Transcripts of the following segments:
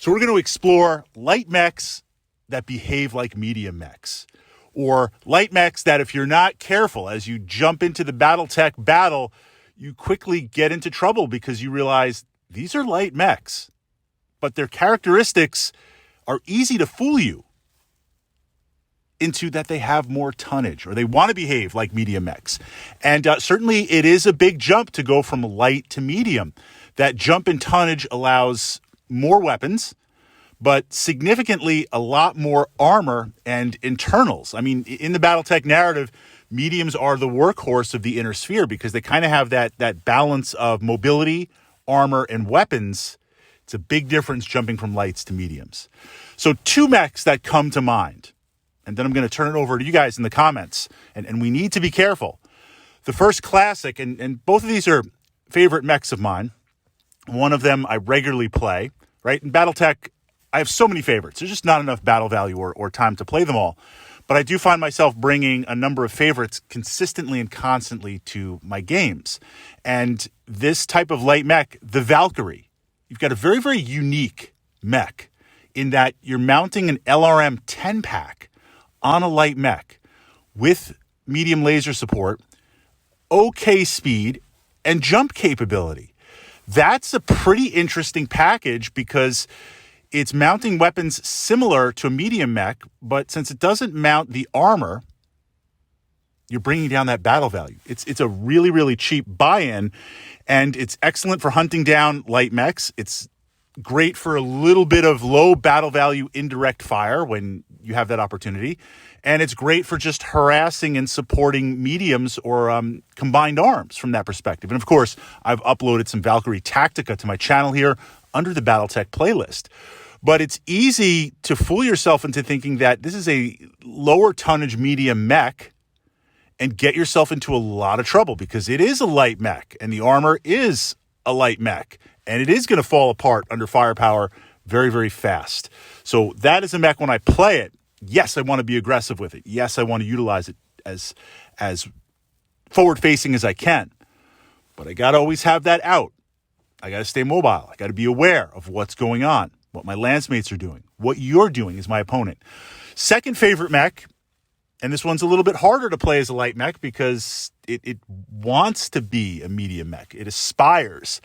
So we're going to explore light mechs that behave like medium mechs, or light mechs that if you're not careful, as you jump into the Battletech battle, you quickly get into trouble because you realize these are light mechs, but their characteristics are easy to fool you into that they have more tonnage, or they want to behave like medium mechs. And certainly it is a big jump to go from light to medium. That jump in tonnage allows more weapons, but significantly a lot more armor and internals. I mean, in the Battletech narrative, mediums are the workhorse of the inner sphere because they kind of have that balance of mobility, armor, and weapons. It's a big difference jumping from lights to mediums. So 2 mechs that come to mind, and then I'm going to turn it over to you guys in the comments, and we need to be careful. The first classic, and both of these are favorite mechs of mine. One of them I regularly play, right? In Battletech, I have so many favorites. There's just not enough battle value or time to play them all. But I do find myself bringing a number of favorites consistently and constantly to my games. And this type of light mech, the Valkyrie, you've got a very, very unique mech in that you're mounting an LRM 10-pack on a light mech with medium laser support, okay speed, and jump capability. That's a pretty interesting package because it's mounting weapons similar to a medium mech, but since it doesn't mount the armor, you're bringing down that battle value. It's a really, really cheap buy-in, and it's excellent for hunting down light mechs. It's great for a little bit of low battle value indirect fire when you have that opportunity. And it's great for just harassing and supporting mediums or combined arms from that perspective. And of course, I've uploaded some Valkyrie Tactica to my channel here under the Battletech playlist. But it's easy to fool yourself into thinking that this is a lower tonnage medium mech and get yourself into a lot of trouble because it is a light mech and the armor is a light mech and it is going to fall apart under firepower very, very fast. So that is a mech when I play it. Yes, I want to be aggressive with it. Yes, I want to utilize it as forward-facing as I can. But I got to always have that out. I got to stay mobile. I got to be aware of what's going on, what my lancemates are doing, what you're doing as my opponent. Second favorite mech, and this one's a little bit harder to play as a light mech because it wants to be a medium mech. It aspires.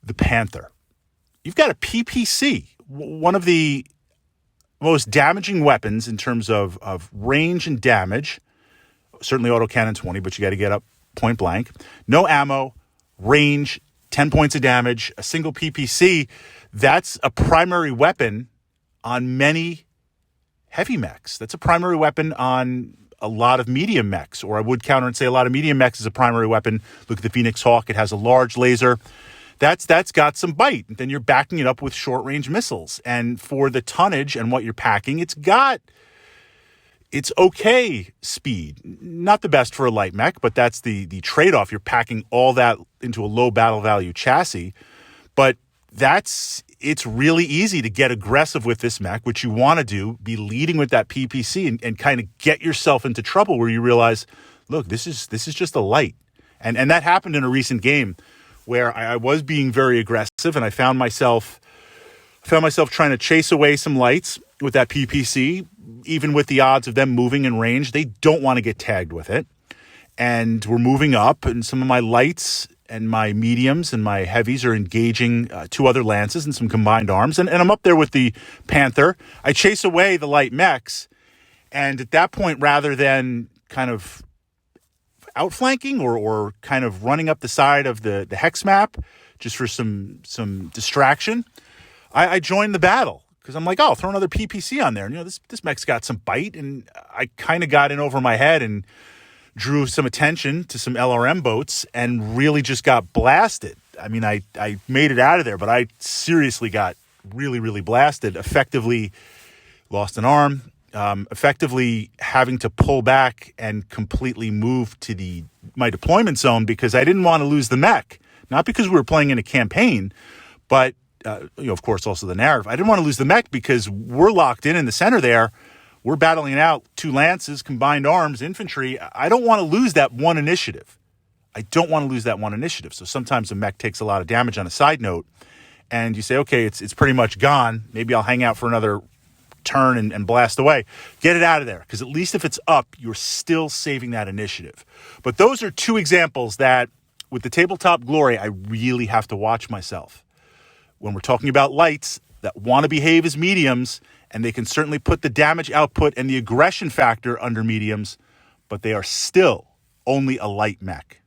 The Panther. You've got a PPC, one of the most damaging weapons in terms of range and damage. Certainly autocannon 20, but you got to get up point blank. No ammo, range, 10 points of damage, a single PPC. That's a primary weapon on many heavy mechs. That's a primary weapon on a lot of medium mechs, or I would counter and say a lot of medium mechs is a primary weapon. Look at the Phoenix Hawk. It has a large laser. That's got some bite. Then you're backing it up with short-range missiles. And for the tonnage and what you're packing, it's okay speed. Not the best for a light mech, but that's the trade-off. You're packing all that into a low battle value chassis. But it's really easy to get aggressive with this mech, which you want to do, be leading with that PPC and kind of get yourself into trouble where you realize, look, this is just a light. And that happened in a recent game where I was being very aggressive and I found myself trying to chase away some lights with that PPC, even with the odds of them moving in range. They don't want to get tagged with it. And we're moving up, and some of my lights and my mediums and my heavies are engaging 2 other lances and some combined arms. And I'm up there with the Panther. I chase away the light mechs. And at that point, rather than kind of outflanking or kind of running up the side of the hex map just for some distraction, I joined the battle because I'm like, oh, I'll throw another PPC on there. And, this mech's got some bite, and I kind of got in over my head and drew some attention to some LRM boats and really just got blasted. I mean, I made it out of there, but I seriously got really, really blasted, effectively lost an arm, effectively having to pull back and completely move to my deployment zone because I didn't want to lose the mech. Not because we were playing in a campaign, but, of course, also the narrative. I didn't want to lose the mech because we're locked in the center there. We're battling out 2 lances, combined arms, infantry. I don't want to lose that one initiative. So sometimes a mech takes a lot of damage on a side note, and you say, okay, it's pretty much gone. Maybe I'll hang out for another turn and blast away. Get it out of there, because at least if it's up, you're still saving that initiative. But those are two examples that, with the tabletop glory, I really have to watch myself. When we're talking about lights that want to behave as mediums, and they can certainly put the damage output and the aggression factor under mediums, but they are still only a light mech.